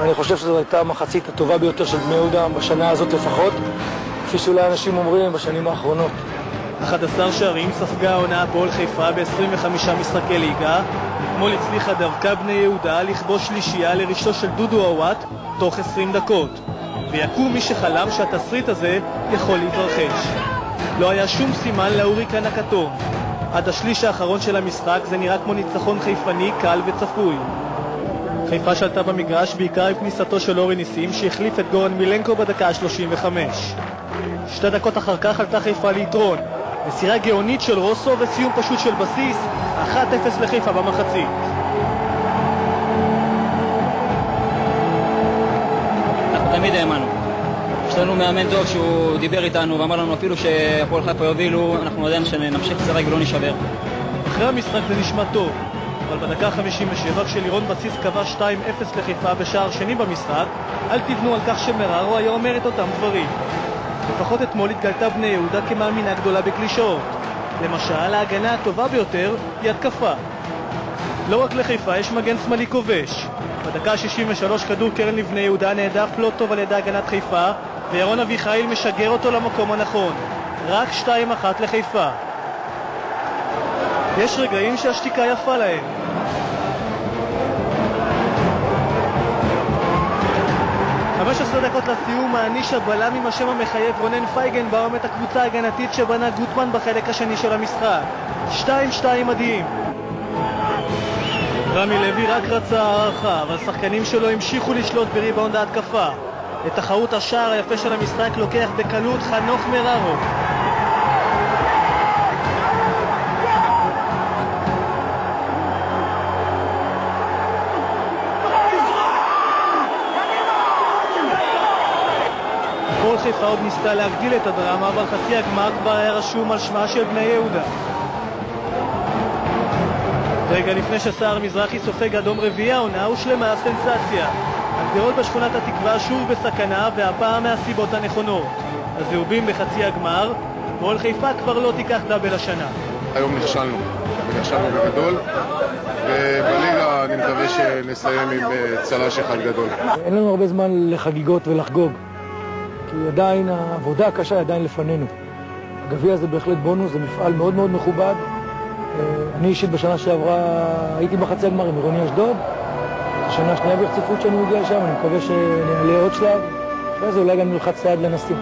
ואני חושב שזו הייתה המחצית הטובה ביותר של בני יהודה בשנה הזאת לפחות, כפי שאולי אנשים אומרים בשנים האחרונות. 11 שערים ספגה העונה הפועל חיפה ב-25 משחקי ליגה. אתמול הצליחה דווקא בני יהודה לכבוש שלישייה לראשו של דודו עוואט תוך 20 דקות. ויקום מי שחלם שהתסריט הזה יכול להתרחש. לא היה שום סימן להוריקן הכתום. עד השליש האחרון של המשחק זה נראה כמו ניצחון חיפני קל וצפוי. חיפה שלטה במגרש בעיקר עם כניסתו של אורי ניסים שהחליף את גורן מילנקו בדקה ה-35. 2 דקות אחר כך עלתה חיפה ליתרון. מסירה גאונית של רוסו וסיום פשוט של בסיס, 1-0 לחיפה במחצית. אנחנו תמיד האמנו. יש לנו מאמן טוב שהוא דיבר איתנו ואמר לנו אפילו שהפועל חיפה יובילו, אנחנו עדיין שנמשיך לשחק ולא נשבר. אחרי המשחק זה נשמע טוב, אבל בדקה 57 כשלירון בסיס קבע 2-0 לחיפה בשער שני במשחק, אל תבנו על כך שמררו היה אומר את אותם דברים. לפחות אתמול התגלתה בני יהודה כמאמינה גדולה בקלישאות. למשל, ההגנה הטובה ביותר היא התקפה. לא רק לחיפה יש מגן שמאלי כובש. בדקה 63 כדור קרן לבני יהודה נהדף לא טוב על ידי הגנת חיפה, וירון אביחיל משגר אותו למקום הנכון. רק 2-1 לחיפה. יש רגעים שהשתיקה יפה להם. דקות לסיום, העניש הבלם עם השם המחייב רונן פייגנבאום את הקבוצה ההגנתית שבנה גוטמן בחלק השני של המשחק. 2-2 מדהים. רמי לוי רק רצה הערכה, אבל שחקנים שלו המשיכו לשלוט בריבאונד ההתקפה. את תחרות השער היפה של המשחק לוקח בקלות חנוך מררו. הפועל חיפה עוד ניסתה להגדיל את הדרמה, אבל חצי הגמר כבר היה רשום על שמה של בני יהודה. רגע לפני שסער מזרחי סופג אדום רביעי העונה הושלמה הסנסציה. הגדרות בשכונת התקווה שוב בסכנה, והפעם מהסיבות הנכונות. הזהובים בחצי הגמר, הפועל חיפה כבר לא תיקח דאבל השנה. היום נכשלנו בגדול, ובליגה אני מקווה שנסיים עם צל"ש אחד גדול. אין לנו הרבה זמן לחגיגות ולחגוג, כי עדיין העבודה הקשה עדיין לפנינו. הגביע זה בהחלט בונוס, זה מפעל מאוד מאוד מכובד. אני אישית בשנה שעברה הייתי בחצי הגמר עם עירוני אשדוד. השנה השנייה ברציפות שאני מגיע שם, אני מקווה שנעלה עוד שלב, אחרי זה אולי גם נלחץ יד לנשיא.